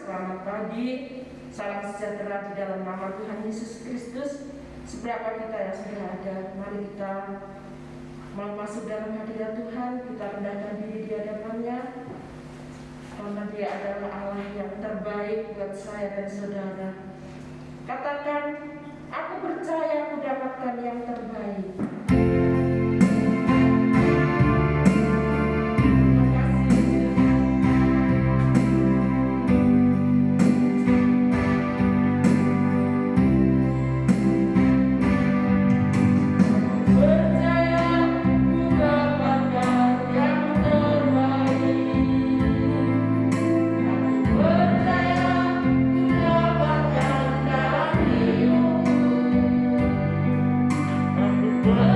selamat pagi, salam sejahtera di dalam nama Tuhan Yesus Kristus. Seberapa kita yang sudah ada, mari kita mau masuk dalam hadirat Tuhan, kita rendahkan diri di hadapannya, karena Dia adalah Allah yang terbaik buat saya dan saudara. Katakan, aku percaya aku dapatkan yang terbaik. But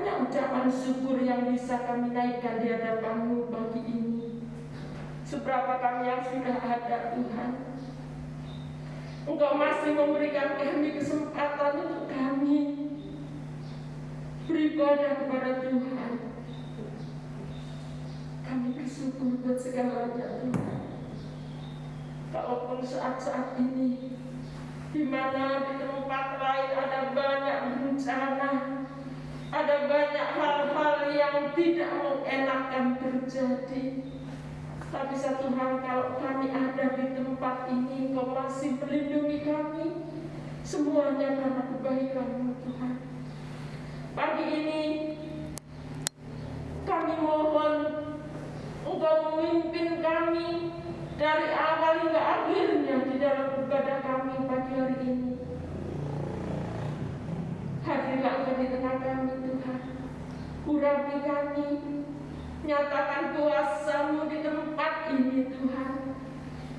banyak ucapan syukur yang bisa kami naikkan di hadapan-Mu pagi ini. Seberapa kami yang sudah ada, Tuhan, Engkau masih memberikan kami kesempatan untuk kami beribadah kepada Tuhan. Kami bersyukur buat segalanya, Tuhan. Kalaupun saat-saat ini di mana di tempat lain ada banyak bencana, ada banyak hal-hal yang tidak mengenakan terjadi, tapi satu hal, kalau kami ada di tempat ini, Engkau masih melindungi kami. Semuanya karena kebaikan-Mu, Tuhan. Pagi ini kami mohon Engkau memimpin kami dari awal hingga akhirnya di dalam ibadah kami pagi hari ini. Hadirlah Engkau di tengah kami, Tuhan. Urapi kami, nyatakan kuasa-Mu di tempat ini, Tuhan.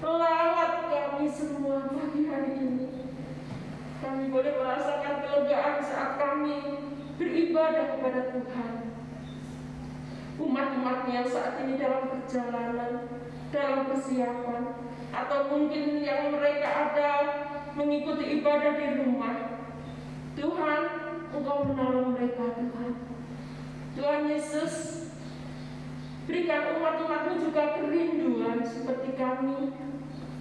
Lawat kami semua pagi hari ini. Kami boleh merasakan kelegaan saat kami beribadah kepada Tuhan. Umat-umat yang saat ini dalam perjalanan, dalam persiapan, atau mungkin yang mereka ada mengikuti ibadah di rumah, Tuhan, Engkau menolong mereka, Tuhan. Tuhan Yesus, berikan umat-umat-Mu juga kerinduan seperti kami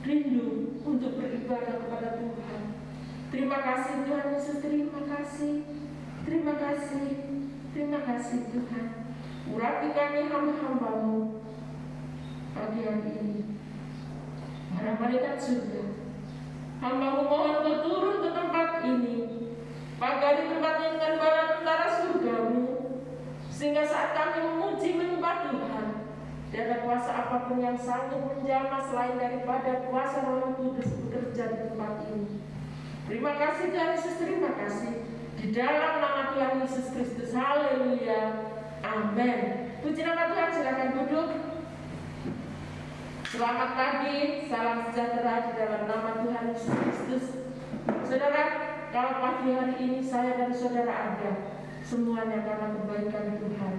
rindu untuk beribadah kepada Tuhan. Terima kasih Tuhan Yesus, terima kasih, terima kasih, terima kasih Tuhan. Urapi kami hamba-hamba-Mu pagi hari ini. Para malaikat surga, hamba-Mu mohon Kau turun ke tempat ini, pagari tempatnya dengan bala tentara surga-Mu, sehingga saat kami memuji menyembah Tuhan, tidak ada kuasa apapun yang sanggup menjamah selain daripada kuasa Roh Kudus bekerja di tempat ini. Terima kasih Tuhan Yesus, terima kasih. Di dalam nama Tuhan Yesus Kristus, haleluya, amin. Puji nama Tuhan, silakan duduk. Selamat pagi, salam sejahtera di dalam nama Tuhan Yesus Kristus. Saudara, kalau pagi hari ini saya dan saudara ada, semuanya karena kebaikan Tuhan.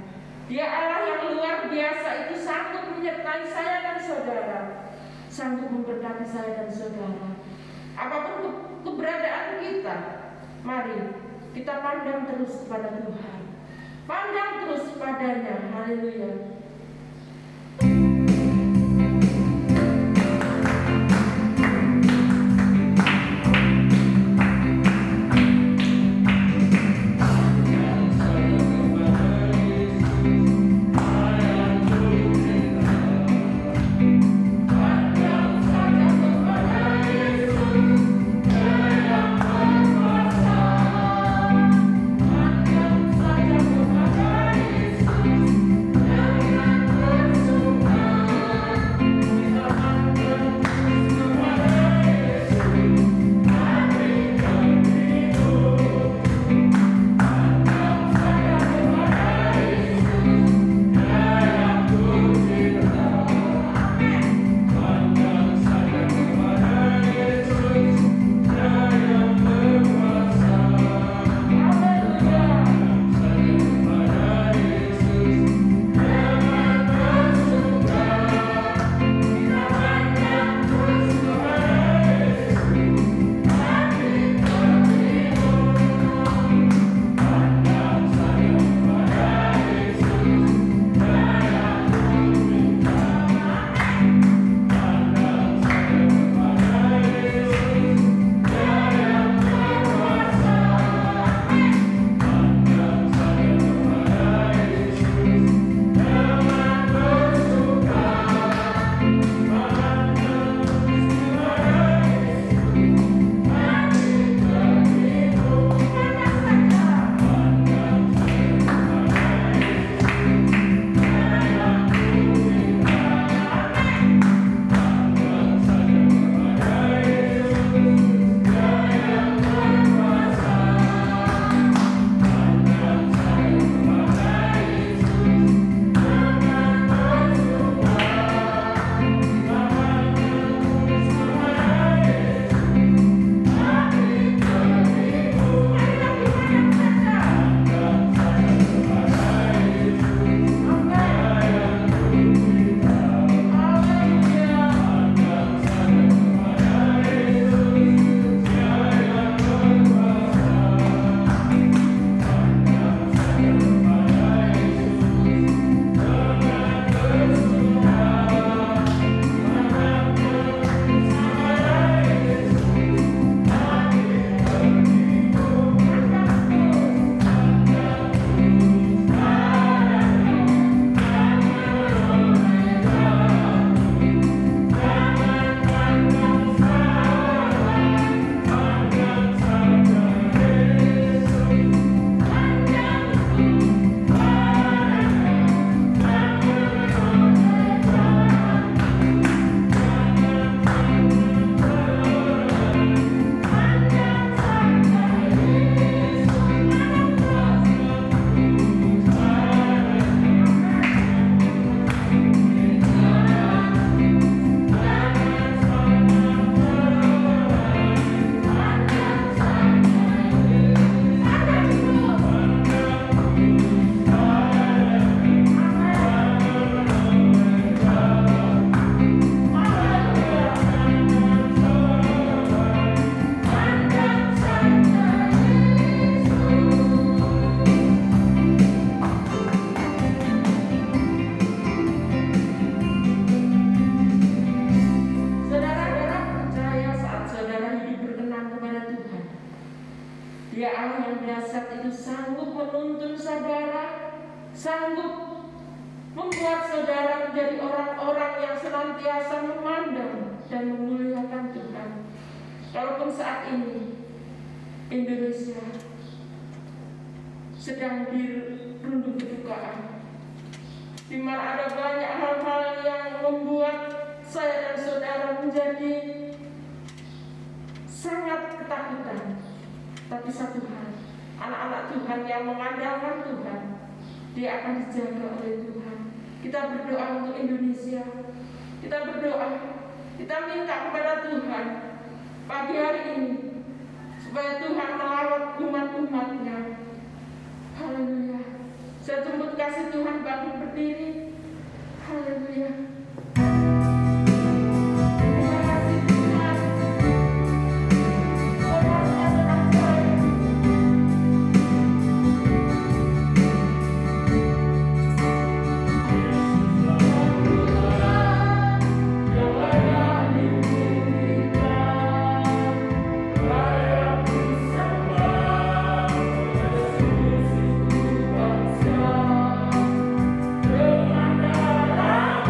Dia Allah yang luar biasa itu sanggup menyertai saya dan saudara, sanggup memberkati saya dan saudara. Apapun keberadaan kita, mari kita pandang terus kepada Tuhan, pandang terus padanya. Haleluya. membuat saudara menjadi orang-orang yang senantiasa memandang dan memuliakan Tuhan. Walaupun saat ini Indonesia sedang dirundung kedukaan, di mana ada banyak hal-hal yang membuat saya dan saudara menjadi sangat ketakutan. Tapi satu hal, anak-anak Tuhan yang mengandalkan Tuhan, dia akan dijaga oleh Tuhan. Kita berdoa untuk Indonesia. Kita berdoa, kita minta kepada Tuhan pagi hari ini supaya Tuhan melawat umat-umatnya. Haleluya. Saya tuntut kasih Tuhan bangkit berdiri. Haleluya. Dengan darah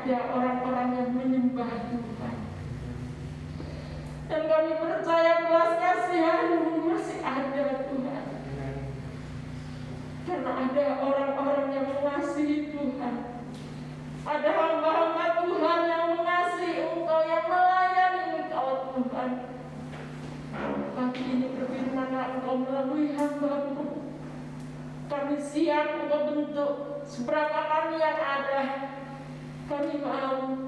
ada orang-orang yang menyembah Tuhan. Dan kami percaya belas kasihan-Mu masih ada, Tuhan. Karena ada orang-orang yang mengasihi Tuhan. Ada hamba-hamba Tuhan yang mengasihi Engkau, yang melayani Engkau, Tuhan. Pagi ini berfirman-Nya Engkau melalui hamba-Mu. Kami siap Engkau bentuk seberapa kami yang ada. Kami mau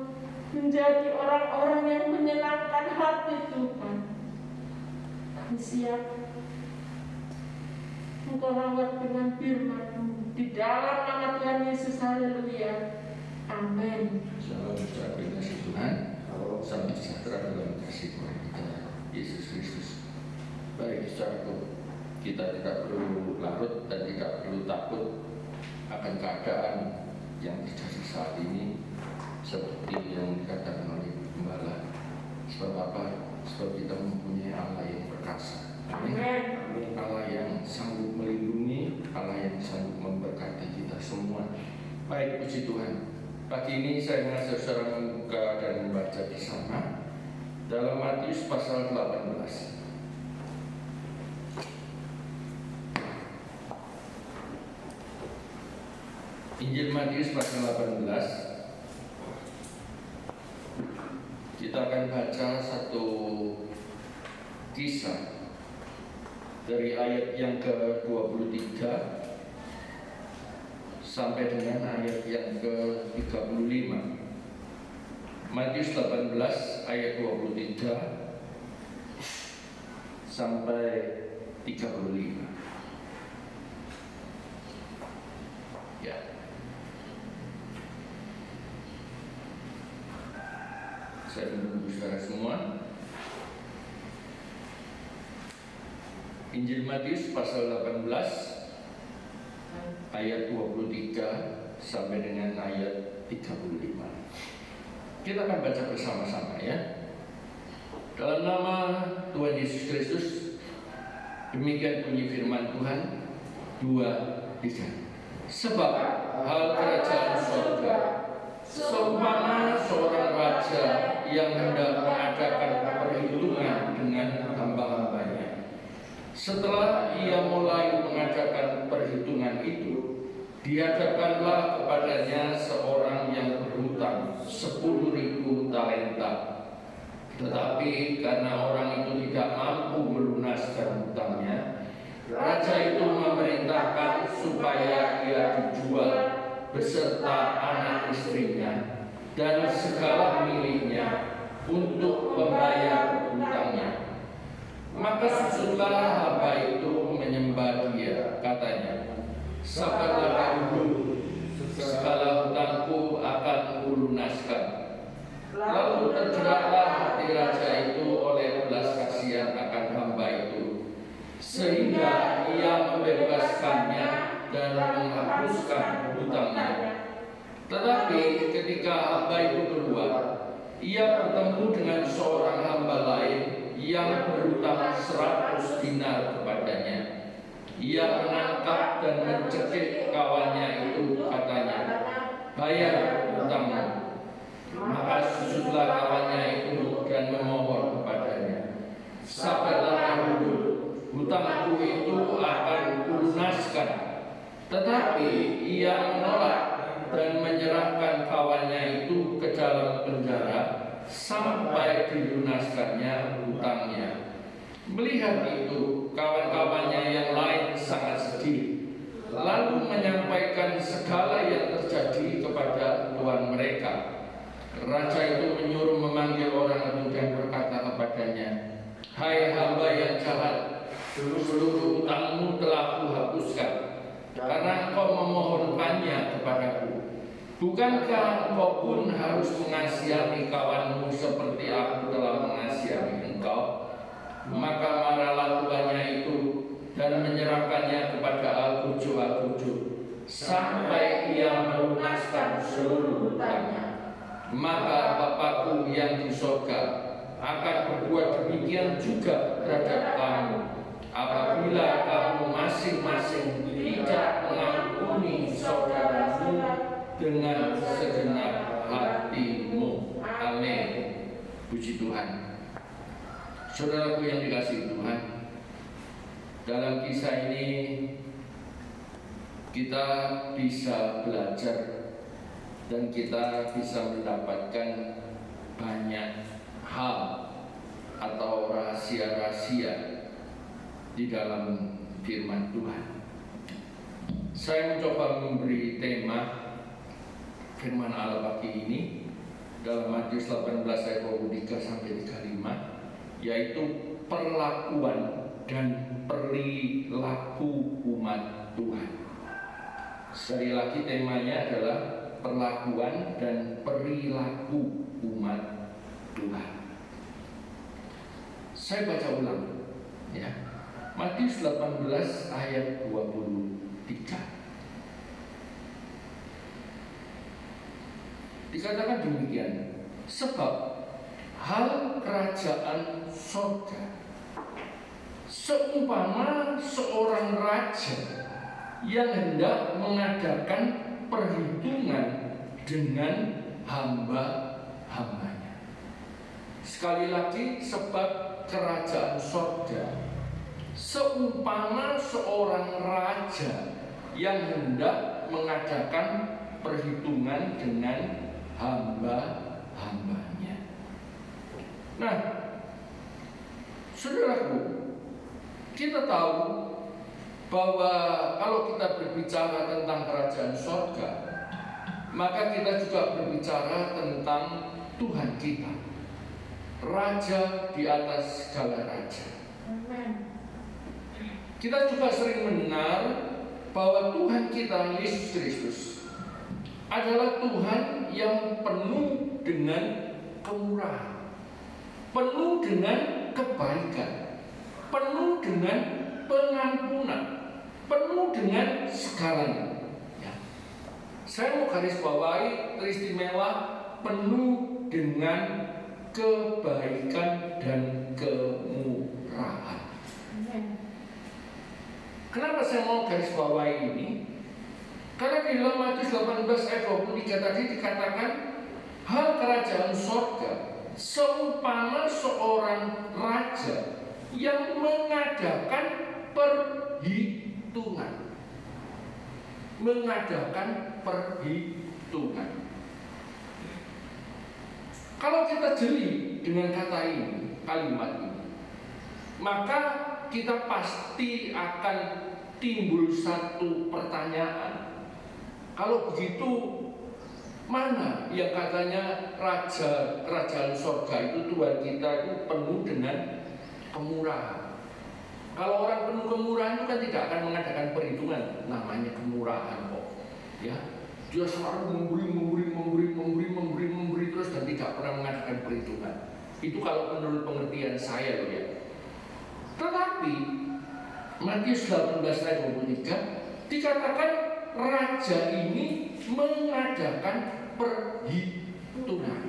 menjadi orang-orang yang menyenangkan hati Tuhan. Kami siap Engkau rawat dengan firman-Mu di dalam nama Tuhan Yesus. Haleluya. Amin. Salam sejahtera kasih Tuhan. Salam sejahtera dalam kasih Tuhan kita Yesus Kristus. Baik, saudaraku, kita tidak perlu larut dan tidak perlu takut akan keadaan yang terjadi saat ini, seperti yang dikatakan oleh Gembala. Sebab apa? Sebab kita mempunyai Allah yang perkasa. Amin. Allah yang sanggup melindungi, Allah yang sanggup memberkati kita semua. Baik, puji Tuhan. Pagi ini saya mengajak saudara membuka dan membaca di sana dalam Matius pasal 18. Injil Matius pasal 18. Kita akan baca satu kisah dari ayat yang ke-23 sampai dengan ayat yang ke-35. Matius 18 ayat 23 sampai 35. Ya. Saya menunggu saudara semua. Injil Matius pasal 18 ayat 23 sampai dengan ayat 35. Kita akan baca bersama-sama ya. Dalam nama Tuhan Yesus Kristus, demikian bunyi firman Tuhan 2:3. Sebab hal kerajaan surga seumpama seorang raja yang hendak mengadakan perhitungan dengan hamba-hambanya. Setelah ia mulai mengadakan perhitungan itu, dihadapkanlah kepadanya seorang yang berhutang 10.000 talenta. Tetapi karena orang itu tidak mampu melunaskan hutangnya, raja itu memerintahkan supaya ia dijual beserta anak istrinya dan segala miliknya untuk membayar hutangnya. Maka susutlah hamba itu menyembah dia, katanya, sabarlah dulu, segala hutangku akan kulunaskan. Lalu tergeraklah hati raja itu oleh belas kasihan akan hamba itu, sehingga ia membebaskannya dan menghapuskan hutangnya. Tetapi ketika hamba itu keluar, ia bertemu dengan seorang hamba lain yang berhutang 100 dinar kepadanya. Ia menangkap dan mencekik kawannya itu, katanya, bayar hutangmu. Maka susutlah kawannya itu dan memohon kepadanya, sabarlah dulu, hutangku itu akan kulunaskan. Tetapi ia menolak dan menyerahkan kawannya itu ke dalam penjara sampai dilunaskannya hutangnya. Melihat itu, kawan-kawannya yang lain sangat sedih, lalu menyampaikan segala yang terjadi kepada tuan mereka. Raja itu menyuruh memanggil orang itu dan berkata kepadanya, hai hamba yang jahat, seluruh hutangmu telah kuhapuskan, karena engkau memohonkannya kepadaku. Bukankah engkau pun harus mengasihani kawanmu seperti aku telah mengasihani engkau? Maka marahlah tuannya itu dan menyerahkannya kepada Al-Quju sampai ia melunaskan seluruh hutangnya. Maka Bapakku yang di surga akan berbuat demikian juga terhadap kamu, apabila kamu masing-masing tidak mengampuni saudaramu dengan segenap hatimu. Amin. Puji Tuhan. Saudaraku yang dikasihi Tuhan, dalam kisah ini kita bisa belajar dan kita bisa mendapatkan banyak hal atau rahasia-rahasia di dalam firman Tuhan. Saya mencoba memberi tema firman Allah pagi ini dalam Matius 18 ayat 23 sampai 35, yaitu perlakuan dan perilaku umat Tuhan. Sekali lagi temanya adalah perlakuan dan perilaku umat Tuhan. Saya baca ulang ya. Matius 18 ayat 23. Dikatakan demikian, sebab hal kerajaan surga seumpama seorang raja yang hendak mengadakan perhitungan dengan hamba-hambanya. Sekali lagi, sebab kerajaan surga seumpama seorang raja yang hendak mengadakan perhitungan dengan hamba-hambanya. Nah, saudaraku, kita tahu bahwa kalau kita berbicara tentang kerajaan surga, maka kita juga berbicara tentang Tuhan kita, Raja di atas segala raja. Kita juga sering mendengar bahwa Tuhan kita Yesus Kristus adalah Tuhan yang penuh dengan kemurahan, penuh dengan kebaikan, penuh dengan pengampunan, penuh dengan segalanya. Ya. Saya mau garis bawahi teristimewa penuh dengan kebaikan dan kemurahan. Kenapa saya mau garis bawahi ini? Karena di dalam Matius 18 ayat 23 tadi dikatakan hal kerajaan surga seumpama seorang raja yang mengadakan perhitungan. Mengadakan perhitungan. Kalau kita jeli dengan kata ini, kalimat ini, maka kita pasti akan timbul satu pertanyaan. Kalau begitu, mana yang katanya kerajaan surga itu Tuhan kita itu penuh dengan kemurahan? Kalau orang penuh kemurahan itu kan tidak akan mengadakan perhitungan, namanya kemurahan kok. Ya, dia selalu memberi terus dan tidak pernah mengadakan perhitungan. Itu kalau menurut pengertian saya loh ya. Tetapi Matius 18 ayat 23 dikatakan raja ini mengadakan perhitungan.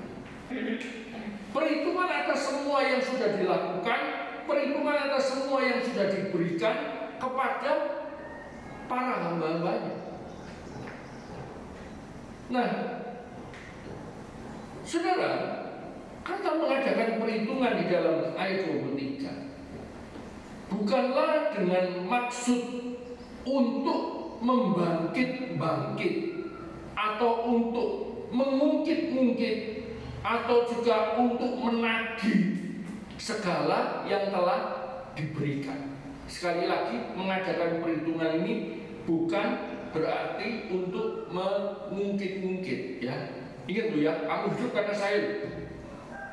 Perhitungan atas semua yang sudah dilakukan, perhitungan atas semua yang sudah diberikan kepada para hamba-hambanya. Nah, saudara, kata mengadakan perhitungan di dalam ayat 23 bukanlah dengan maksud untuk membangkit-bangkit atau untuk mengungkit-ungkit atau juga untuk menagih segala yang telah diberikan. Sekali lagi, mengadakan perhitungan ini bukan berarti untuk mengungkit-ungkit ya. Ingat loh ya, kamu hidup karena saya.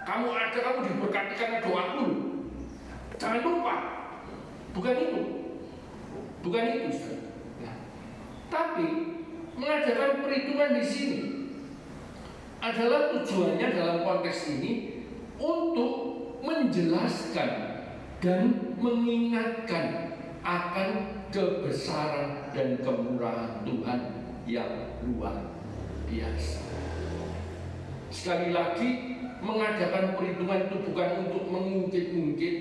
Kamu ada, kamu diberkati karena doaku. Jangan lupa. Bukan itu. Bukan itu, saudara. Nah, tapi mengadakan perhitungan di sini adalah tujuannya dalam konteks ini untuk menjelaskan dan mengingatkan akan kebesaran dan kemurahan Tuhan yang luar biasa. Sekali lagi, mengadakan perhitungan itu bukan untuk mengungkit-ungkit,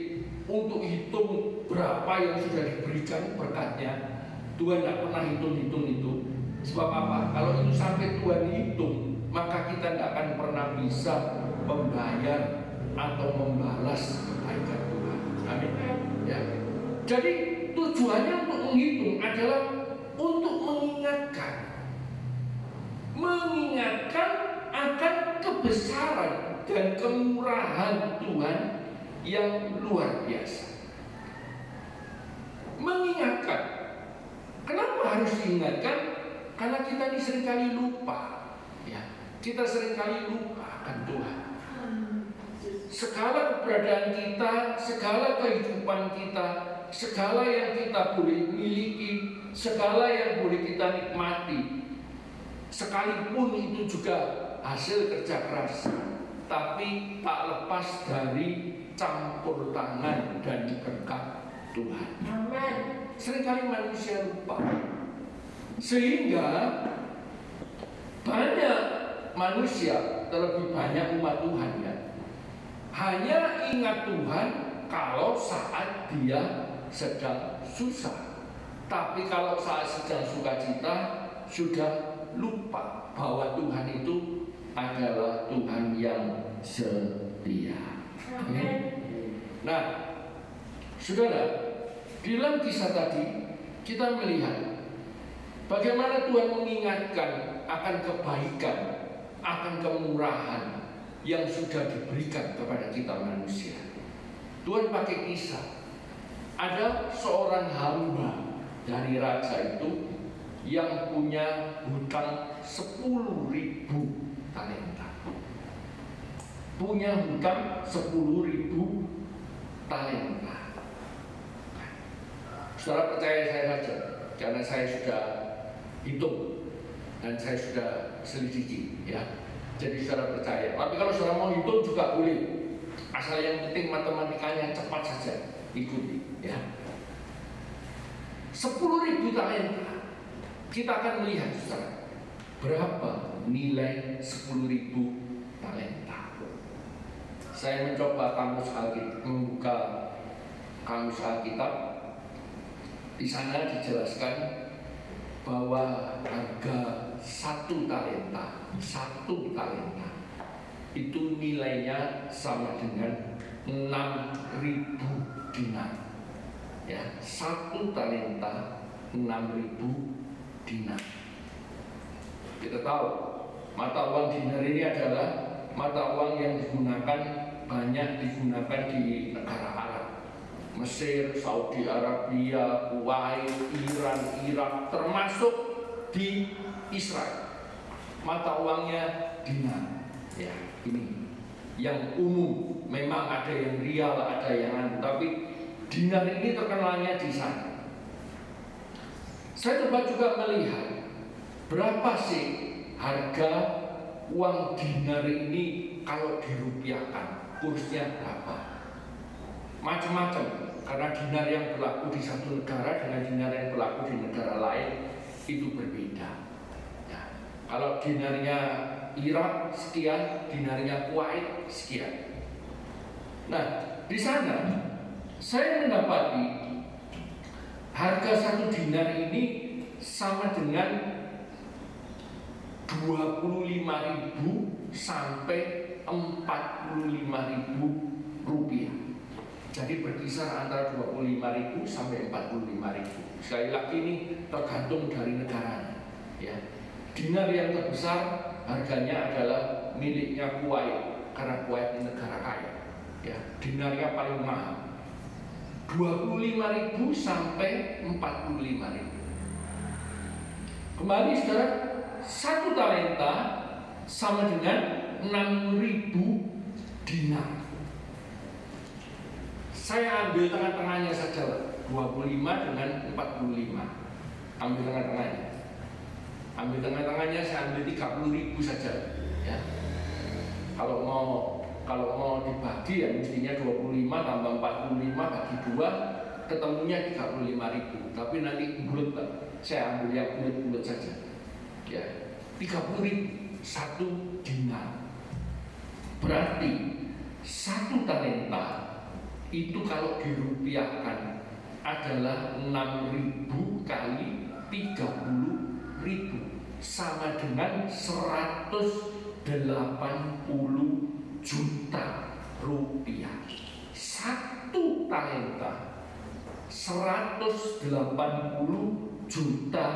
untuk hitung berapa yang sudah diberikan berkatnya. Tuhan tidak pernah hitung-hitung itu. Sebab apa? Kalau itu sampai Tuhan hitung, maka kita tidak akan pernah bisa membayar atau membalas kebaikan Tuhan. Amin. Ya. Jadi tujuannya untuk menghitung adalah untuk mengingatkan akan kebesaran dan kemurahan Tuhan yang luar biasa. Mengingatkan. Kenapa harus diingatkan? Karena kita ini seringkali lupa. Ya, kita seringkali lupa akan Tuhan. Segala keberadaan kita, segala kehidupan kita, segala yang kita boleh miliki, segala yang boleh kita nikmati, sekalipun itu juga hasil kerja keras, tapi tak lepas dari campur tangan dan berkat Tuhan. Amin. Seringkali manusia lupa, sehingga banyak manusia, terlebih banyak umat Tuhan ya, hanya ingat Tuhan kalau saat dia sedang susah. Tapi kalau saat sedang sukacita sudah lupa bahwa Tuhan itu adalah Tuhan yang setia. Amin. Nah, saudara, di dalam kisah tadi kita melihat bagaimana Tuhan mengingatkan akan kebaikan, akan kemurahan yang sudah diberikan kepada kita manusia. Tuhan pakai kisah. Ada seorang hamba dari raja itu yang punya hutang 10.000 talenta. Punya hutang 10.000 talenta. Saudara percaya saya saja, karena saya sudah hitung dan saya sudah selidiki, ya. Jadi saudara percaya. Tapi kalau saudara mau hitung juga boleh, asal yang penting matematikanya cepat saja, ikuti, ya. 10.000 talenta. Kita akan melihat saudara, berapa nilai 10.000 talenta. Saya mencoba membuka kamus Alkitab. Di sana dijelaskan bahwa harga 1 talenta itu nilainya sama dengan 6.000 dinar. Ya, 1 talenta 6.000 dinar. Kita tahu mata uang dinar ini adalah mata uang yang banyak digunakan di negara Arab, Mesir, Saudi Arabia, Kuwait, Iran, Irak, termasuk di Israel. Mata uangnya dinar. Ya, ini yang umum. Memang ada yang rial, ada yang tapi dinar ini terkenalnya di sana. Saya coba juga melihat berapa sih harga uang dinar ini kalau dirupiahkan, kursnya berapa? Macam-macam, karena dinar yang berlaku di satu negara dengan dinar yang berlaku di negara lain itu berbeda. Nah, kalau dinarnya Irak sekian, dinarnya Kuwait sekian. Nah, di sana saya mendapati harga 1 dinar ini sama dengan 25.000 sampai 45.000 rupiah. Jadi berkisar antara 25.000 sampai 45.000. Sekali lagi ini tergantung dari negaranya. Ya. Dinar yang terbesar harganya adalah miliknya Kuwait, karena Kuwait ini negara kaya. Ya, dinarnya paling mahal. 25.000 sampai 45.000. Kembali saudara, 1 talenta sama dengan 6.000 dinar. Saya ambil tengah-tengahnya saja, 25 dengan 45. Ambil tengah-tengahnya. Ambil tengah-tengahnya, saya ambil 30.000 saja. Ya. Kalau mau dibagi ya mestinya 25 tambah 45 bagi 2, ketemunya 35.000. Tapi nanti bulat, Pak. Saya ambil yang bulat-bulat saja. Ya, 30.000 1 dinar. Berarti 1 talenta itu kalau dirupiahkan adalah 6.000 kali 30.000 sama dengan 100 juta rupiah. 1 talenta 180 juta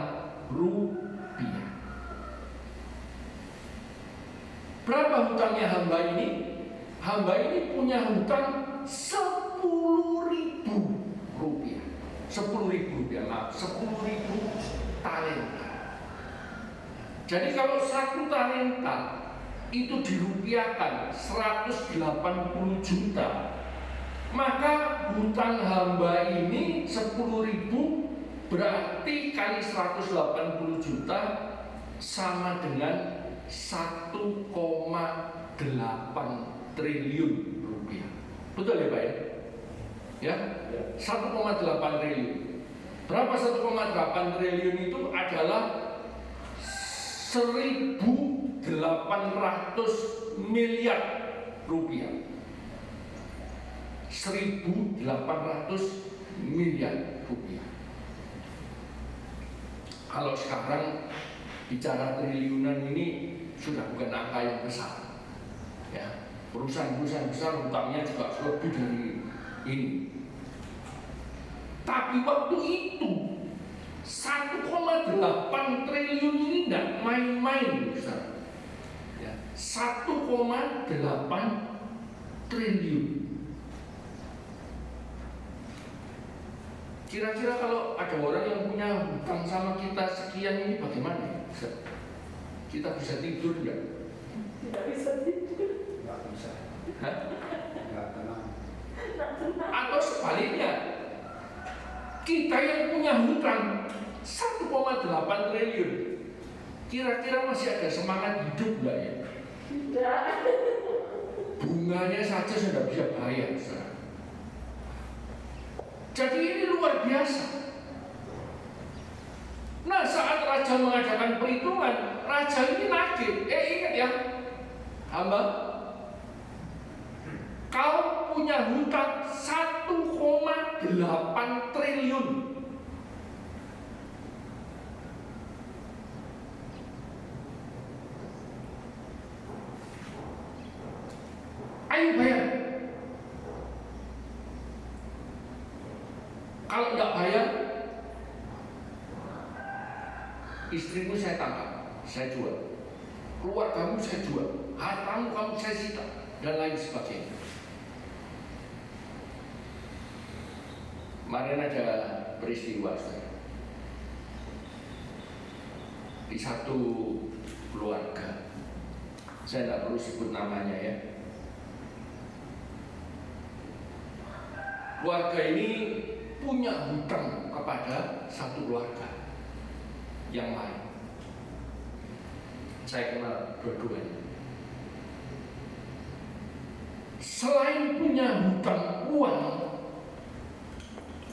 rupiah. Berapa hutangnya hamba ini? Hamba ini punya hutang 10.000 rupiah. 10.000 rupiah, maaf, 10.000 talenta. Jadi kalau 1 talenta itu dirupiahkan 180 juta, maka hutang hamba ini 10.000 berarti kali 180 juta sama dengan 1,8 triliun rupiah. Betul ya Pak ya? Ya, 1,8 triliun. Berapa 1,8 triliun itu adalah 1.800 miliar rupiah. 1.800 miliar rupiah. Kalau sekarang bicara triliunan ini sudah bukan angka yang besar. Ya, perusahaan-perusahaan besar hutangnya juga lebih dari ini. Tapi waktu itu 1,8 triliun ini tidak main-main, besar. Ya, 1,8 triliun. Kira-kira kalau ada orang yang punya hutang sama kita sekian ini bagaimana? Kita bisa tidur nggak? Tidak bisa tidur. Nggak bisa. Hah? Nggak tenang. Atau sebaliknya, kita yang punya hutang 1,8 triliun, kira-kira masih ada semangat hidup nggak ya? Tidak. Bunganya saja sudah bisa bayar. Jadi ini luar biasa. Nah, saat raja mengadakan perhitungan, raja ini nagih. Ingat ya, hamba, kau punya hutang 1,8 triliun. Ayo bayar. Kalau nggak bayar, istrimu saya tangkap, saya jual, keluargamu saya jual, hartamu kamu saya sita, dan lain sebagainya. Kemarin ada peristiwa di satu keluarga, saya tidak perlu sebut namanya ya. Keluarga ini punya hutang kepada satu keluarga yang lain. Saya kenal dua-duanya. Selain punya hutang uang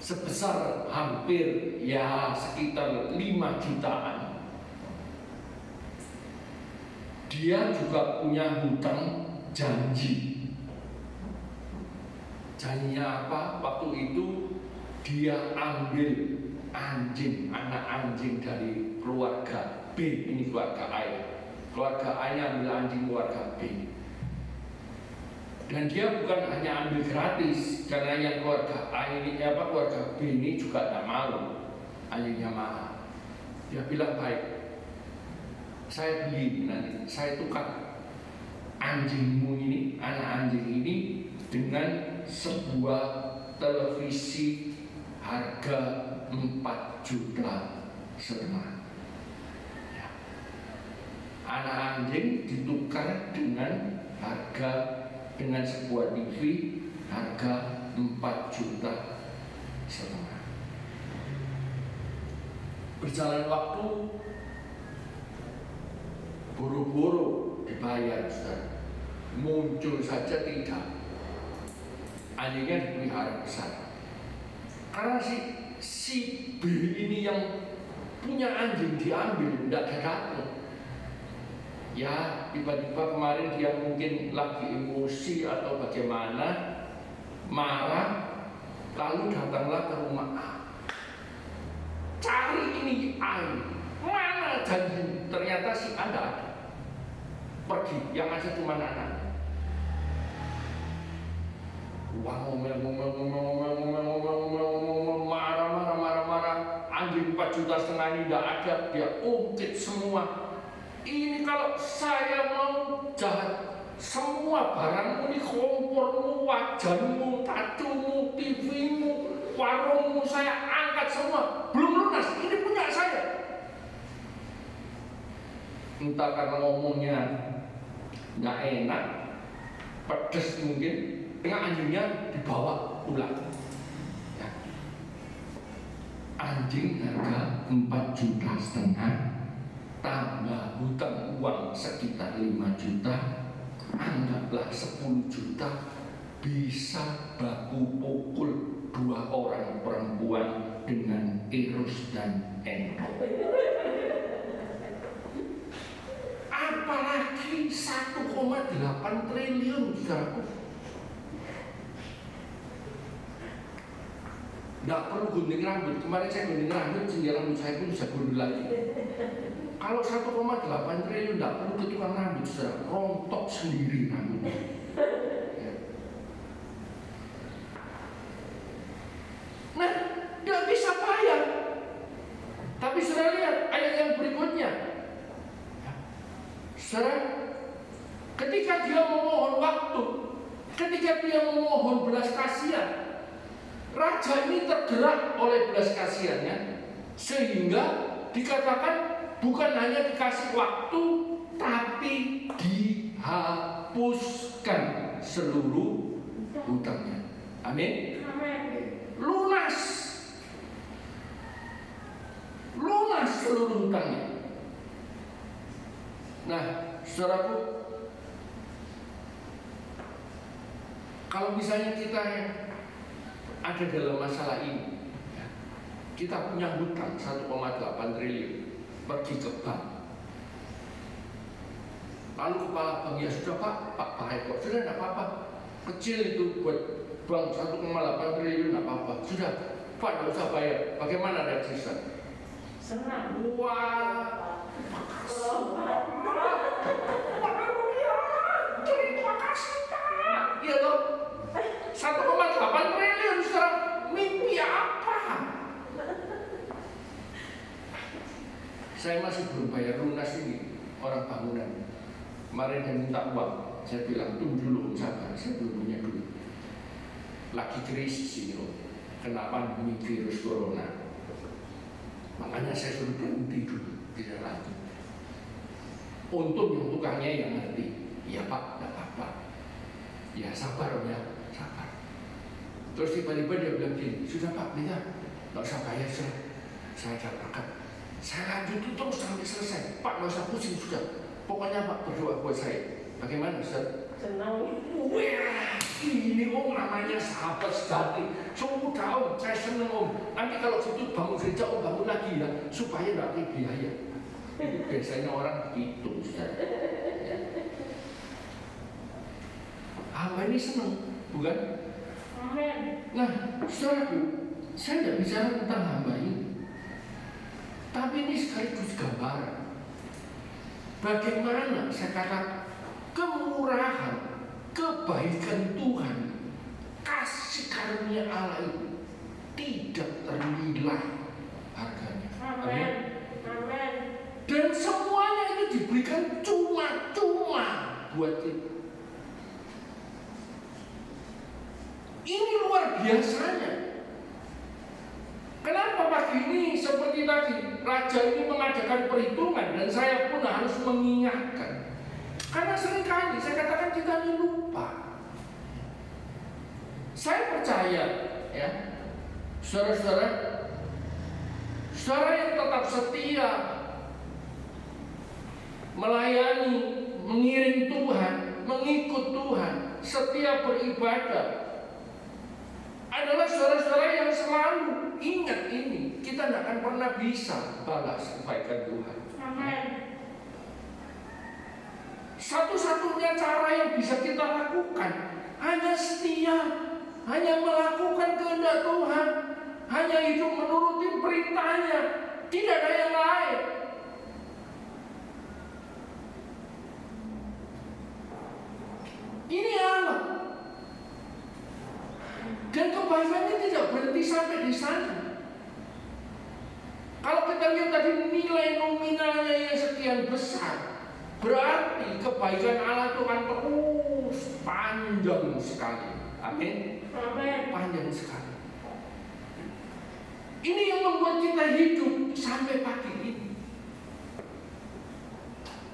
sebesar hampir ya sekitar 5 jutaan, dia juga punya hutang janji. Janjinya apa? Waktu itu dia ambil anjing, anak anjing dari keluarga B. Ini keluarga A. Keluarga A nya ambil anjing keluarga B. Dan dia bukan hanya ambil gratis, karena yang keluarga A ini, keluarga B ini juga tidak mau anjingnya mahal. Dia bilang, baik, saya beli nanti, saya tukar anjingmu ini, anak anjing ini dengan sebuah televisi harga 4,5 juta. Ya. Anak anjing ditukar dengan sebuah TV harga 4,5 juta. Berjalan waktu, buru-buru dibayar, Ustaz. Muncul saja tidak. Anjingnya dipelihara besar. Karena si B ini yang punya anjing diambil, tidak datang. Ya, tiba-tiba kemarin dia mungkin lagi emosi atau bagaimana, marah, lalu datanglah ke rumah A. Cari ini A, mana janji? Ternyata si A tidak ada. pergi, yang ada cuma anak. Wah, marah, anjing 4,5 juta ini tidak ada, dia ungkit semua. Ini kalau saya mau jahat, semua barangmu ini, kompormu, wajanmu, tatumu, TV-mu, warungmu, saya angkat semua. Belum lunas, ini punya saya. Entah karena ngomongnya nggak enak, pedes mungkin, dengan anjingnya dibawa pulang. Ya. Anjing harga 4,5 juta, tambah hutang uang sekitar 5 juta, anggaplah 10 juta, bisa baku pukul 2 orang perempuan dengan Eros dan Eno. Apalagi 1,8 triliun, saudaraku. Nggak perlu gunting rambut. Kemarin saya gunting rambut, sehingga rambut saya pun bisa gundul lagi. Kalau 1,8 triliun nggak perlu ke tukang rambut, saudara. Rontok sendiri rambutnya. Ya. Nah, nggak bisa bayar. Tapi saudara lihat ayat yang berikutnya. Saudara, ketika dia memohon waktu, ketika dia memohon belas kasihan, raja ini tergerak oleh belas kasihannya, sehingga dikatakan bukan hanya dikasih waktu, tapi dihapuskan seluruh hutangnya. Amin. Lunas seluruh hutangnya. Nah, saudaraku, kalau misalnya kita ada dalam masalah ini, kita punya hutang 1,8 triliun, pergi ke bank, lalu kepala bank, ya sudah Pak baik kok, sudah tidak apa-apa, kecil itu buat bank 1,8 triliun tidak apa-apa, sudah Pak tidak usah bayar. Bagaimana reaksi Ustaz? Senang. Wah, terima kasih Pak. Iya loh, 1,8 triliun, saudara. Mimpi apa? Saya masih belum bayar lunas ini orang bangunan. Kemarin dia minta uang, saya bilang tunggu dulu, sabar, saya belum punya duit. Lagi krisis ini loh, kena pandemi virus corona. Makanya saya suruh berhenti dulu, tidak lagi. Untung yang tukangnya yang ngerti. Ya Pak, tidak apa-apa. Ya sabar Om ya, sabar. Terus tiba-tiba dia bilang gini, sudah Pak, tidak usah bayar, saya dapatkan. Saya lanjut terus sampai selesai. Pak, nggak usah pusing sudah. Pokoknya Pak berdoa buat saya. Bagaimana Ustaz? Senang. Wah, ini Om namanya sahabat sejati. Sudah Om, saya seneng Om. Nanti kalau gitu bangun gereja Om bangun lagi ya, supaya nggak ada biaya. Itu biasanya orang itu Ustaz. Hamba ini seneng, bukan? Amin. Nah, saudaraku, saya tidak bicara tentang hamba ini, tapi ini sekaligus gambaran bagaimana saya katakan kemurahan, kebaikan Tuhan, kasih karunia Allah itu tidak ternilai harganya. Amin. Amin. Dan semuanya itu diberikan cuma-cuma buat kita. Ini luar biasanya. Kenapa pagi ini seperti tadi raja ini mengadakan perhitungan dan saya pun harus mengingatkan. Karena seringkali saya katakan kita ini lupa. Saya percaya ya, saudara-saudara yang tetap setia melayani, mengiring Tuhan, mengikut Tuhan, setia beribadah, adalah saudara-saudara yang selalu ingat ini. Kita tidak akan pernah bisa balas kebaikan Tuhan. Amin. Satu-satunya cara yang bisa kita lakukan hanya setia, hanya melakukan kehendak Tuhan, hanya hidup menuruti perintahnya, tidak ada yang lain. Ini Allah. Dan kebaikannya tidak berhenti sampai di sana. Kalau kita lihat tadi nilai nominalnya yang sekian besar, berarti kebaikan Allah itu akan terus panjang sekali. Amin. Panjang sekali. Ini yang membuat kita hidup sampai pagi ini.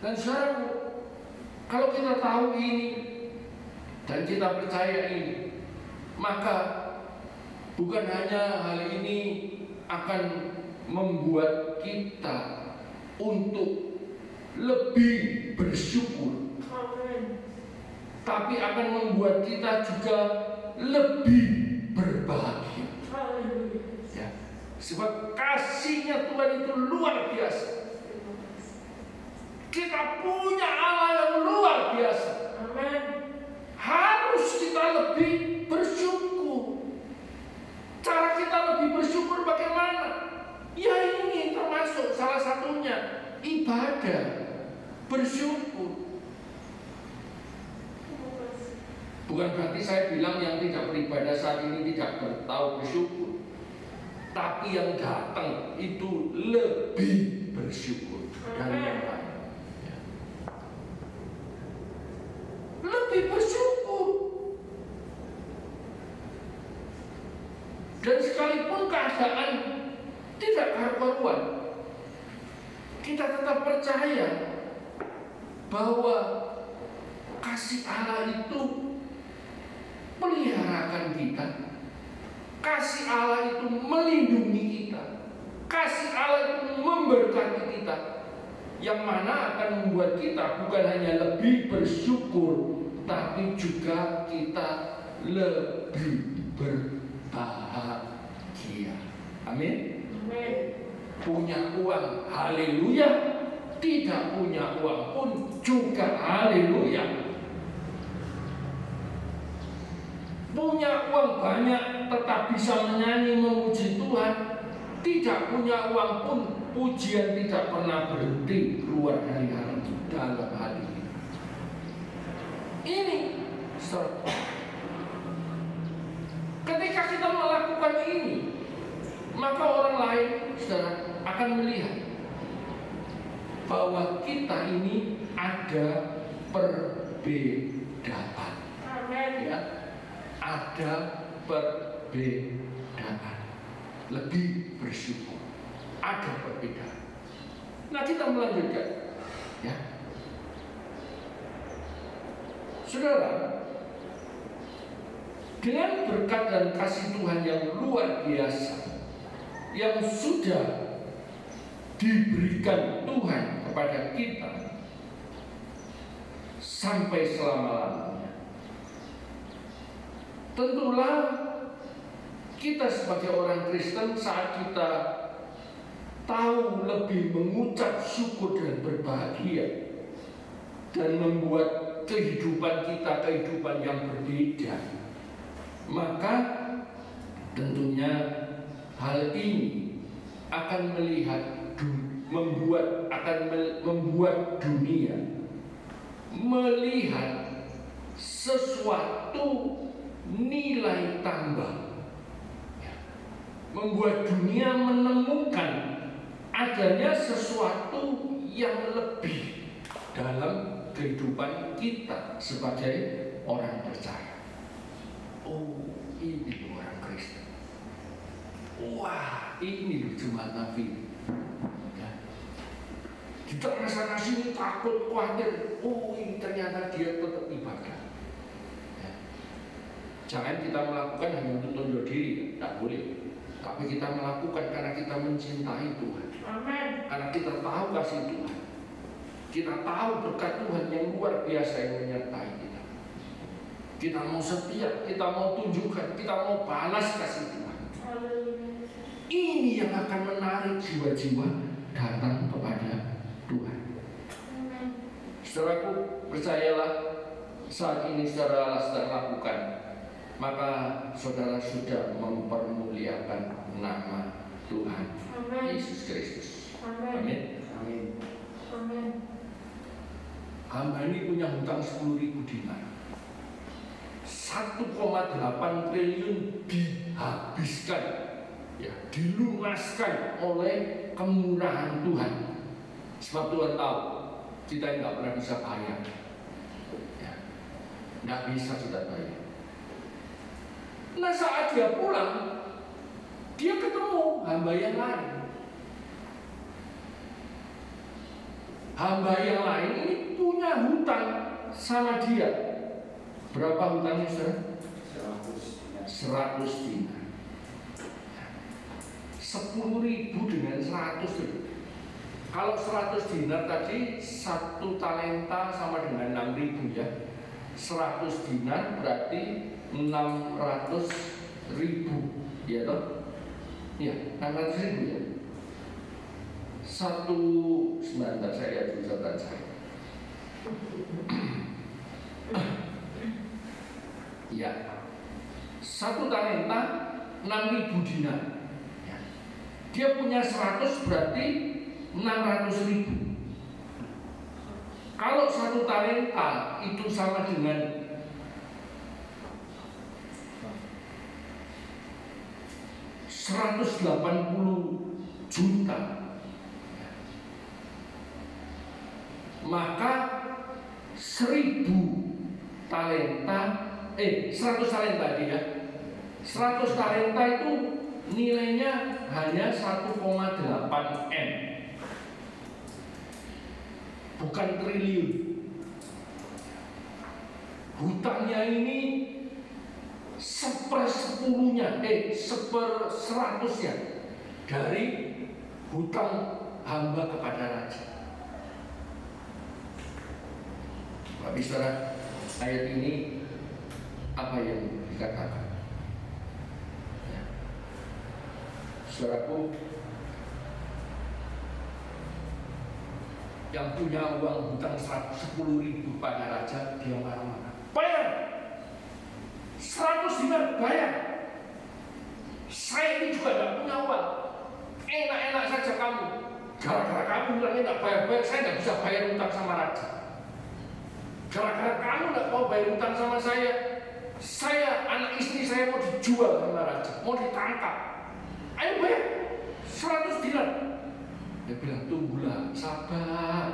Dan saudara, kalau kita tahu ini dan kita percaya ini, maka bukan hanya hal ini akan membuat kita untuk lebih bersyukur, tapi akan membuat kita juga lebih berbahagia. Ya, sebab kasih-Nya Tuhan itu luar biasa. Kita punya Allah yang luar biasa. Harus kita lebih bersyukur. Cara kita lebih bersyukur bagaimana? Ya ini termasuk salah satunya ibadah, bersyukur. Bukan berarti saya bilang yang tidak beribadah saat ini tidak tahu bersyukur, tapi yang datang itu lebih bersyukur dari yang lain. Lebih bersyukur. Dan sekalipun keadaan tidak karu-karuan, kita tetap percaya bahwa kasih Allah itu peliharakan kita. Kasih Allah itu melindungi kita. Kasih Allah itu memberkati kita. Yang mana akan membuat kita bukan hanya lebih bersyukur, tapi juga kita lebih berbahagia. Amin. Punya uang, haleluya. Tidak punya uang pun juga haleluya. Punya uang banyak tetap bisa menyanyi memuji Tuhan. Tidak punya uang pun pujian tidak pernah berhenti keluar dari hati, dalam hati. Ini ketika kita melakukan ini, maka orang lain saudara akan melihat bahwa kita ini ada perbedaan. Ya, ada perbedaan. Lebih bersyukur. Ada perbedaan. Nah, kita melanjutkan. Ya. Saudara, dengan berkat dan kasih Tuhan yang luar biasa yang sudah diberikan Tuhan kepada kita sampai selama-lamanya, tentulah kita sebagai orang Kristen saat kita tahu lebih mengucap syukur dan berbahagia dan membuat kehidupan kita kehidupan yang berbeda, maka tentunya hal ini akan membuat dunia melihat sesuatu nilai tambah. Membuat dunia menemukan adanya sesuatu yang lebih dalam kehidupan kita sebagai orang percaya. Oh, ini orang Kristen. Wah, ini cuma Nabi. Ya. Kita rasa sini takut, khawatir. Oh, ini ternyata dia tetap ibadah. Ya. Jangan kita melakukan hanya untuk tunjuk diri, tidak boleh. Tapi kita melakukan karena kita mencintai Tuhan. Amin. Karena kita tahu kasih Tuhan. Kita tahu berkat Tuhan yang luar biasa yang menyertai kita. Kita mau setia, kita mau tunjukkan, kita mau balas kasih Tuhan. Ini yang akan menarik jiwa-jiwa datang kepada Tuhan. Saudaraku, percayalah, saat ini saudara sedang lakukan, maka saudara sudah mempermuliakan nama Tuhan Yesus Kristus. Amin. Amin. Hamba ini punya hutang 10.000 dinar. 1,8 triliun dihabiskan, ya, dilunaskan oleh kemurahan Tuhan. Sebab Tuhan tahu kita nggak pernah bisa bayar, ya, nggak bisa kita bayar. Nah, saat dia pulang, dia ketemu hamba yang lain. Hamba yang lain ini punya hutang sama dia. Berapa hutangnya, saudara? 100 dinar. 10.000 dengan 100 dinar. Kalau 100 dinar tadi 1 talenta sama dengan 6.000 ya. 100 dinar berarti 600.000, ya toh? Ya, 600.000 ya. Sebentar saya lihat dulu catatan saya. Ya, 1 talenta 6.000 dinar. Ya. Dia punya 100 berarti 600.000. Kalau 1 talenta itu sama dengan 180 juta, maka 100 talenta 100 talenta dia. 100 talenta itu nilainya hanya 1,8 M. Bukan triliun. Hutangnya ini 1/10-nya, 1/100-nya dari hutang hamba kepada raja. Tapi saudara, ayat ini apa yang dikatakan? Ya. Saudaraku, yang punya uang hutang 10.000 pada raja, dia marah-marah. Bayar! 100 dinar bayar. Saya ini juga tidak punya uang. Enak-enak saja kamu. Gara-gara kamu bilangnya tidak bayar-bayar, saya tidak bisa bayar hutang sama raja. Gara-gara kamu tidak mau bayar hutang sama saya, anak istri saya mau dijual sama raja, mau ditangkap. Ayo bayar 100 dinar. Dia bilang, tunggulah, sabar.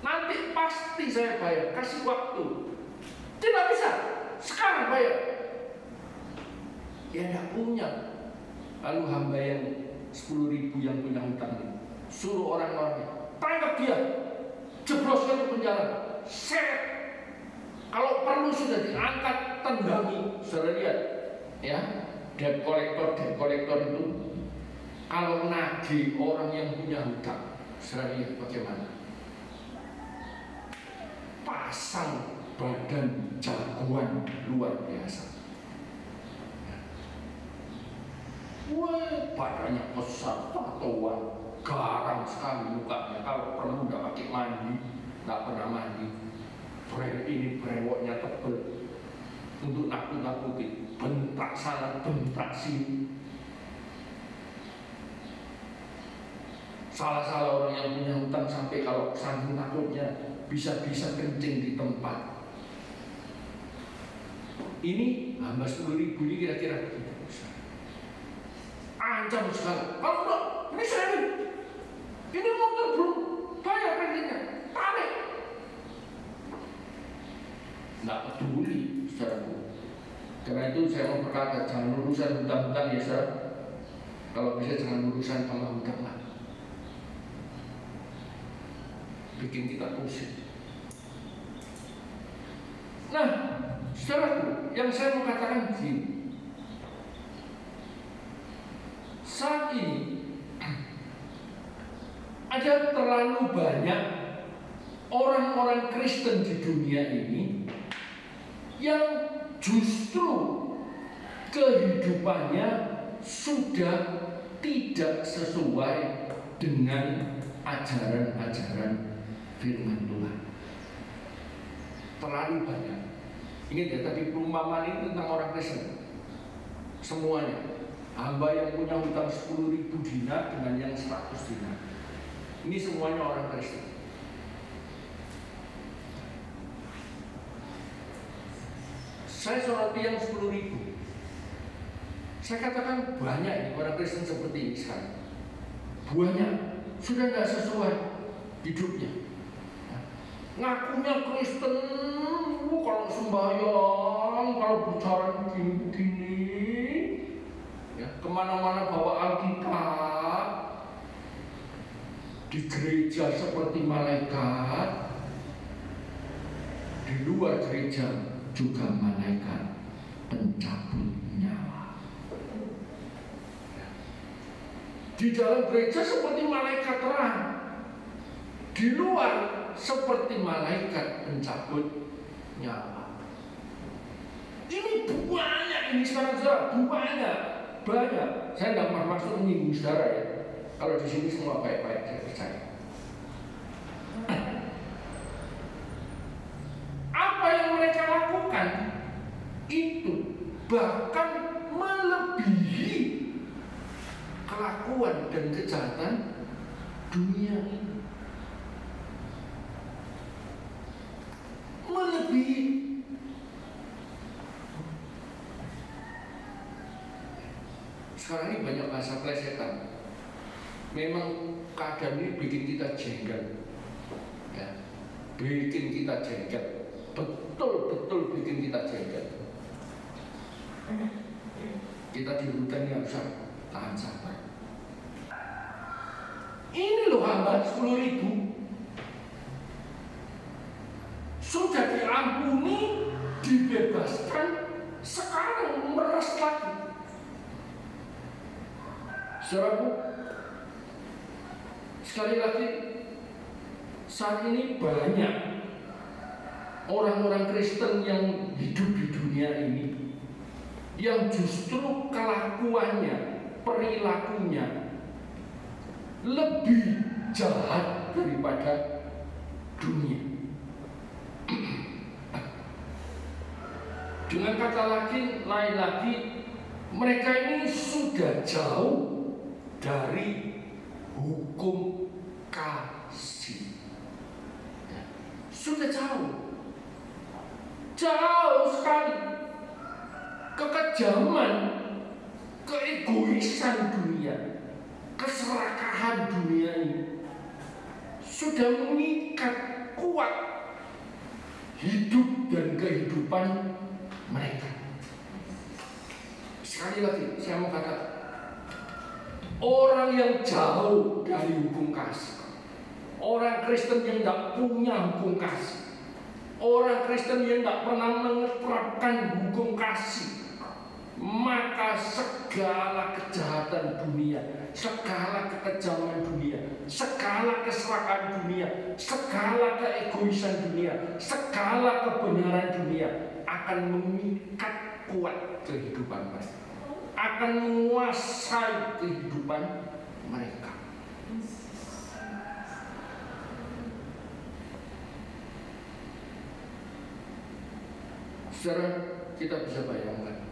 Nanti pasti saya bayar, kasih waktu. Tidak bisa, sekarang bayar. Ya tidak punya. Lalu hamba yang 10.000 yang punya hutang ini suruh orang-orangnya, tangkap dia, jebloskan ke penjara, seret. Kalau perlu sudah diangkat, tendang. Saudara lihat, ya, debt kolektor itu kalau nagih orang yang punya hutang, saudara lihat bagaimana? Pasang badan jagoan luar biasa. Wah, badannya besar, tatoan, garang sekali mukanya. Kalau perlu nggak pakai mandi, nggak pernah mandi. Ini brewoknya tebel untuk nakut-nakuti, bentak sana, bentak sini. Salah-salah orang yang punya hutang sampai kalau saking takutnya bisa-bisa kencing di tempat. Ini hamba 10.000 ini kira-kira begitu. Ancam sekali. Kalau enggak, ini saya ini motor belum bayar kreditnya, tarik. Nggak peduli, saudaraku. Karena itu saya mau berkata, jangan urusan hutang-hutang ya, saudara. Kalau bisa jangan urusan sama hutang lah. Bikin kita pusing. Nah, saudaraku, yang saya mau katakan begini. Saat ini ada terlalu banyak orang-orang Kristen di dunia ini yang justru kehidupannya sudah tidak sesuai dengan ajaran-ajaran firman Tuhan. Terlalu banyak. Ingat ya, tadi perumpamaan ini tentang orang Kristen. Semuanya. Hamba yang punya hutang 10.000 dinar dengan yang 100 dinar. Ini semuanya orang Kristen. Saya soroti yang 10.000. Saya katakan banyak ini orang Kristen seperti ini sekarang. Banyak, sudah tidak sesuai hidupnya. Ngakunya Kristen, kalau sembahyang, kalau bicara begini-begini, ya, kemana-mana bawa Alkitab, di gereja seperti malaikat, di luar gereja juga malaikat pencabut nyawa. Di dalam gereja seperti malaikat terang, di luar seperti malaikat pencabut nyawa. Ini banyak ini sekarang, saudara, banyak. Saya tidak bermaksud menyinggung saudara ya. Kalau di sini semua baik-baik, saya percaya. Apa yang mereka lakukan itu bahkan melebihi kelakuan dan kejahatan dunia ini. Melebihi. Sekarang ini banyak bahasa plesetan. Memang keadaan ini bikin kita jengkel, ya, bikin kita jengkel, betul-betul bikin kita jengkel. Kita di hutan yang harus tahan sabar. Ini loh hamba 10.000 sudah diampuni, dibebaskan, sekarang meres lagi. Saudaraku, sekali lagi, saat ini banyak orang-orang Kristen yang hidup di dunia ini yang justru kelakuannya, perilakunya lebih jahat daripada dunia. Dengan kata lain lagi, mereka ini sudah jauh dari hukum kasih. Sudah jauh sekali. Kekejaman, keegoisan dunia, keserakahan dunia ini sudah mengikat kuat hidup dan kehidupan mereka. Sekali lagi saya mau katakan, orang yang jauh dari hukum kasih, orang Kristen yang tidak punya hukum kasih, orang Kristen yang tidak pernah menerapkan hukum kasih, maka segala kejahatan dunia, segala kekejaman dunia, segala keserakahan dunia, segala keegoisan dunia, segala kebenaran dunia akan mengikat kuat kehidupan mereka, akan menguasai kehidupan mereka. Saudara, kita bisa bayangkan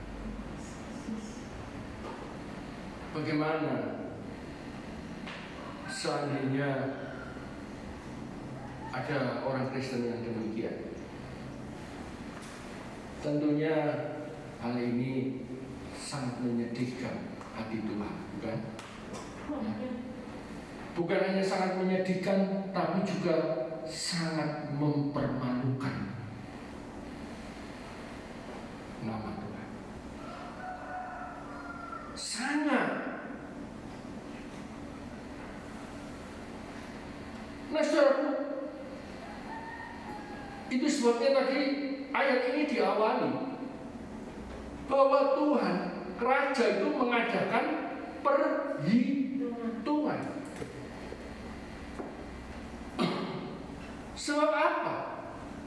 bagaimana seandainya ada orang Kristen yang demikian. Tentunya hal ini sangat menyedihkan hati Tuhan, bukan? Bukan hanya sangat menyedihkan, tapi juga sangat mempermalukan nama Tuhan. Sangat. Nah, saudaraku, itu sebabnya tadi ayat ini diawali bahwa Tuhan, Raja itu mengadakan perhitungan. Sebab apa?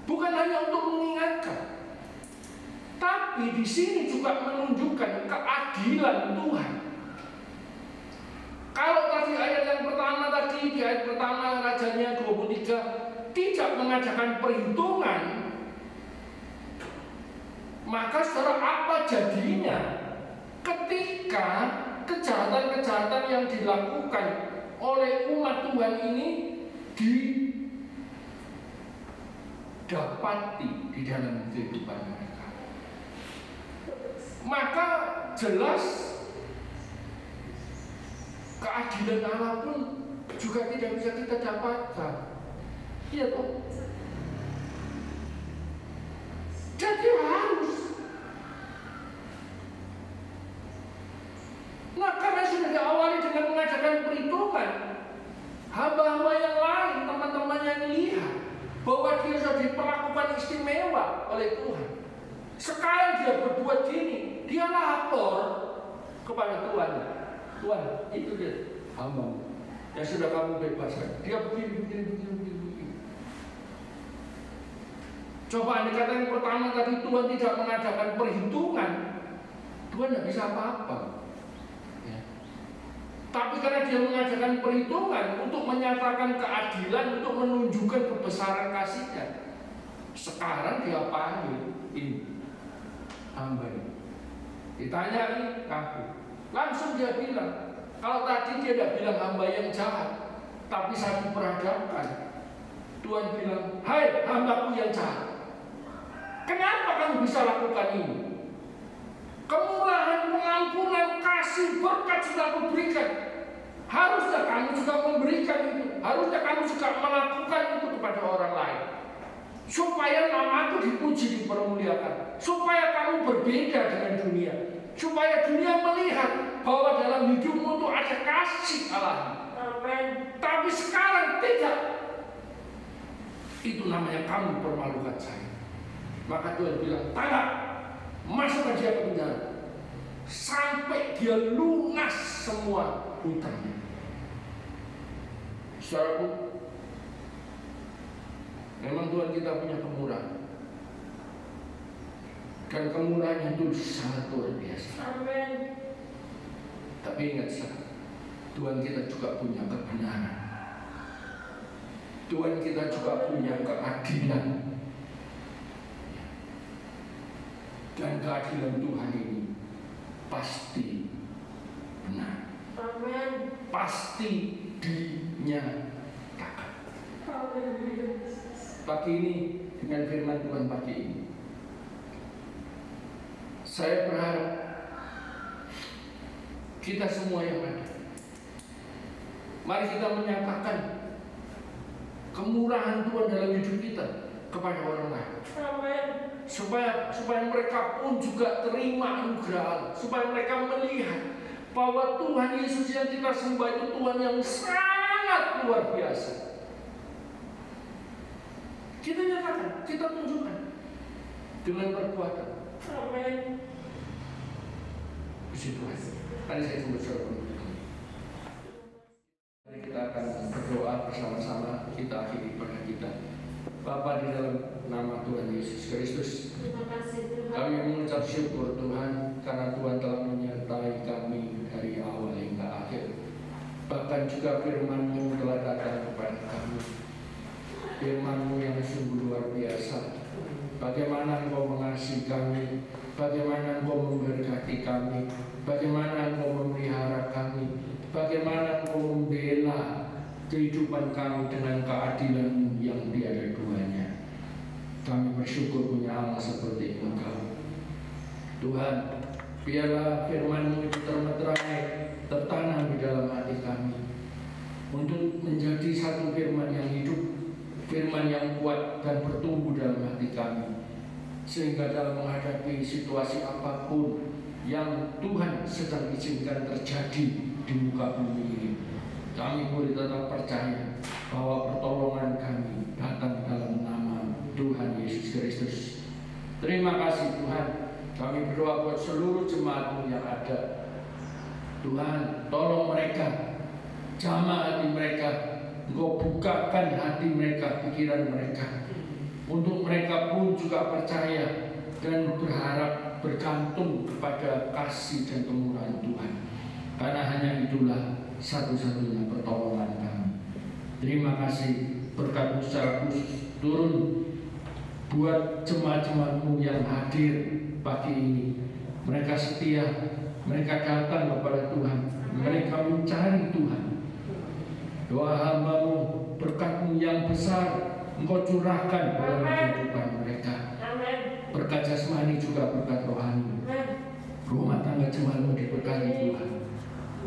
Bukan hanya untuk mengingatkan, tapi di sini juga menunjukkan keadilan Tuhan. Kalau tadi ayat yang pertama tadi, di ayat pertama Rajanya 23 tidak mengadakan perhitungan, maka saudara, apa jadinya ketika kejahatan-kejahatan yang dilakukan oleh umat Tuhan ini didapati di dalam kehidupan mereka? jelas keadilan Allah pun juga tidak bisa kita dapatkan. Iya toh? Jadi harus. Nah, karena sudah diawali dengan mengadakan perhitungan, hamba-hamba yang lain, teman-teman yang lihat bahwa dia sudah diperlakukan istimewa oleh Tuhan. Sekarang dia berbuat gini, dia lapor kepada Tuhan. Tuhan, itu dia hamba yang sudah kamu bebaskan. Dia begini. Coba andai kata yang pertama tadi Tuhan tidak mengadakan perhitungan, Tuhan tidak bisa apa-apa. Ya. Tapi karena dia mengadakan perhitungan untuk menyatakan keadilan, untuk menunjukkan kebesaran kasih-Nya, sekarang dia panggil ini hamba ini. Ditanyai ngaku. Langsung dia bilang, kalau tadi dia tidak bilang hamba yang jahat, tapi saya diperhadapkan. Tuhan bilang, hai hambaku yang jahat, kenapa kamu bisa lakukan ini? Kemurahan, pengampunan, kasih, berkat sudah aku berikan. Harusnya kamu juga memberikan itu. Harusnya kamu juga melakukan itu kepada orang lain. Supaya namaku dipuji, dipermuliakan. Supaya kamu berbeda dengan dunia. Supaya dunia melihat bahwa dalam hidupmu itu ada kasih Allah. Amin. Tapi sekarang tidak. Itu namanya kamu permalukan saya. Maka Tuhan bilang, tangkap, masukkan dia ke penjara sampai dia lunas semua hutangnya. Saudaraku, memang Tuhan kita punya kemurahan, dan kemurahannya itu sangat luar biasa. Amin. Tapi ingat saudara, Tuhan kita juga punya kebenaran. Tuhan kita juga punya keadilan. Dan keadilan Tuhan ini pasti benar. Amin. Pasti dinyatakan. Haleluya. Pagi ini dengan firman Tuhan pagi ini, saya berharap kita semua yang ada, mari kita menyatakan kemurahan Tuhan dalam hidup kita kepada orang lain. Amin. Supaya mereka pun juga terima anugerah Allah, supaya mereka melihat bahwa Tuhan Yesus yang kita sembah itu Tuhan yang sangat luar biasa. Kita nyatakan, kita tunjukkan dengan perbuatan. Amin. Puji Tuhan. Mari saya sembah saudara. Mari kita akan berdoa bersama-sama. Kita akhiri pada kita. Bapa, di dalam nama Tuhan Yesus Kristus, Terima kasih Tuhan. kami mengucap syukur Tuhan karena Tuhan telah menyertai kami dari awal hingga akhir. Bahkan juga firman-Mu telah datang kepada kami. Firman-Mu yang sungguh luar biasa. Bagaimana Engkau mengasihi kami, bagaimana Engkau memberkati kami, bagaimana Engkau memelihara kami, bagaimana Engkau membela kehidupan kami dengan keadilan yang tiada duanya. Kami bersyukur punya Allah seperti Engkau. Tuhan, biarlah firman-Mu itu termeterai, tertanam di dalam hati kami, untuk menjadi satu firman yang hidup, firman yang kuat dan bertumbuh dalam hati kami, sehingga dalam menghadapi situasi apapun yang Tuhan sedang izinkan terjadi di muka bumi ini, kami boleh tetap percaya bahwa pertolongan kami datang dalam nama Tuhan Yesus Kristus. Terima kasih Tuhan. Kami berdoa buat seluruh jemaat-Mu yang ada. Tuhan, tolong mereka, jamah hati mereka, Engkau bukakan hati mereka, pikiran mereka, untuk mereka pun juga percaya dan berharap, bergantung kepada kasih dan kemurahan Tuhan. Karena hanya itulah satu-satunya pertolongan kami. Terima kasih, berkat-Mu secara khusus turun buat jemaat-jemaat-Mu yang hadir pagi ini. Mereka setia, mereka datang kepada Tuhan, mereka mencari Tuhan. Doa hamba-Mu, berkat-Mu yang besar Engkau curahkan dalam kehidupan mereka. Berkat jasmani juga berkat rohani. Rumah tangga jemaat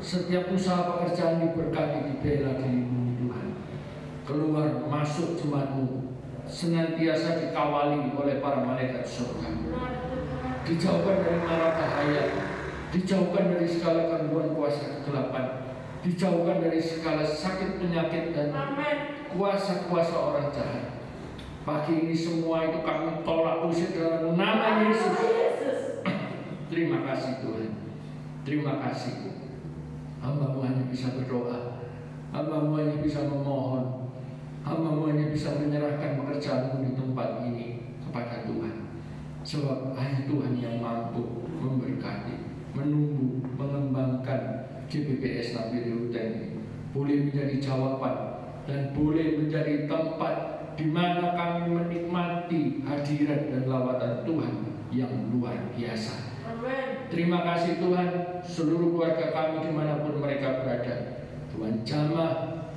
Setiap usaha pekerjaan diberkati, dibela, dilindungi Tuhan. Keluar masuk jemaat-Mu senantiasa dikawali oleh para malaikat surga. Dijauhkan dari mara bahaya, dijauhkan dari segala gangguan kuasa kegelapan, dijauhkan dari segala sakit penyakit dan kuasa-kuasa orang jahat. Pagi ini semua itu kami tolak usir dalam nama Yesus. Terima kasih Tuhan. Terima kasih. Hamba-Mu hanya bisa berdoa, hamba-Mu hanya bisa memohon, hamba-Mu hanya bisa menyerahkan pekerjaan-Mu di tempat ini kepada Tuhan. Sebab hanya Tuhan yang mampu memberkati, menumbuh, mengembangkan GBPS Nabi ini. Boleh menjadi jawaban dan boleh menjadi tempat di mana kami menikmati hadirat dan lawatan Tuhan yang luar biasa. Amin. Terima kasih Tuhan, seluruh keluarga kami dimanapun mereka berada. Tuhan jamah,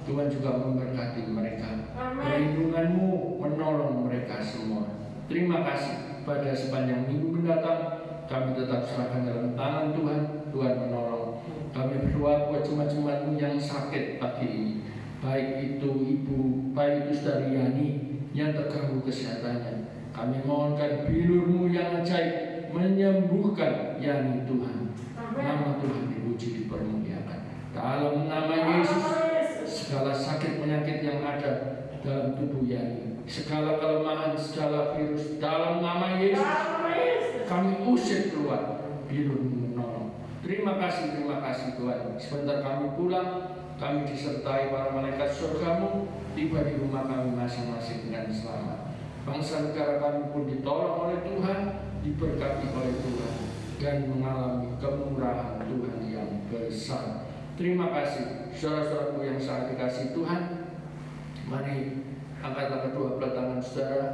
Tuhan juga memberkati mereka. Perlindungan-Mu menolong mereka semua. Terima kasih. Pada sepanjang minggu mendatang kami tetap serahkan dalam tangan Tuhan. Tuhan menolong. Kami berdoa buat jemaat-jemaat-Mu yang sakit pagi ini, baik itu ibu, baik itu saudari Yani yang terganggu kesehatannya. Kami mohonkan bilur-Mu yang ajaib menyembuhkan Yani Tuhan. Nama Tuhan dipuji, dipermuliakan. Dalam nama Yesus, segala sakit penyakit yang ada dalam tubuh Yani, segala kelemahan, segala virus, dalam nama Yesus kami usir keluar. Bilur-Mu menolong. Terima kasih Tuhan. Sebentar kami pulang, kami disertai para malaikat surga-Mu, tiba di rumah kami masing-masing dengan selamat. Bangsa negara kami pun ditolong oleh Tuhan, diberkati oleh Tuhan, dan mengalami kemurahan Tuhan yang besar. Terima kasih saudara-saudaraku yang sangat dikasihi Tuhan. Mari angkatlah kedua belah tangan saudara.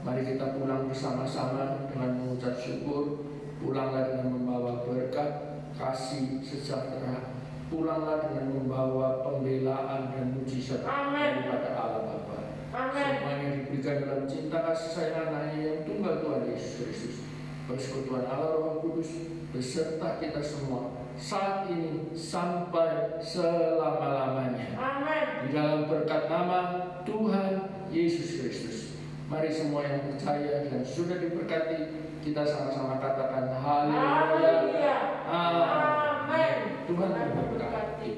Mari kita pulang bersama-sama dengan mengucap syukur. Pulanglah dengan membawa berkat, kasih, sejahtera. Pulanglah dengan membawa pembelaan dan mujizat daripada Allah Bapa. Semuanya diberikan dalam cinta kasih sayang anaknya yang tunggal Tuhan Yesus Kristus. Persekutuan Allah Roh Kudus beserta kita semua saat ini sampai selama-lamanya. Di dalam berkat nama Tuhan Yesus Kristus. Mari semua yang percaya dan sudah diberkati, kita sama-sama katakan haleluya. Amin. Tuhan memberkati.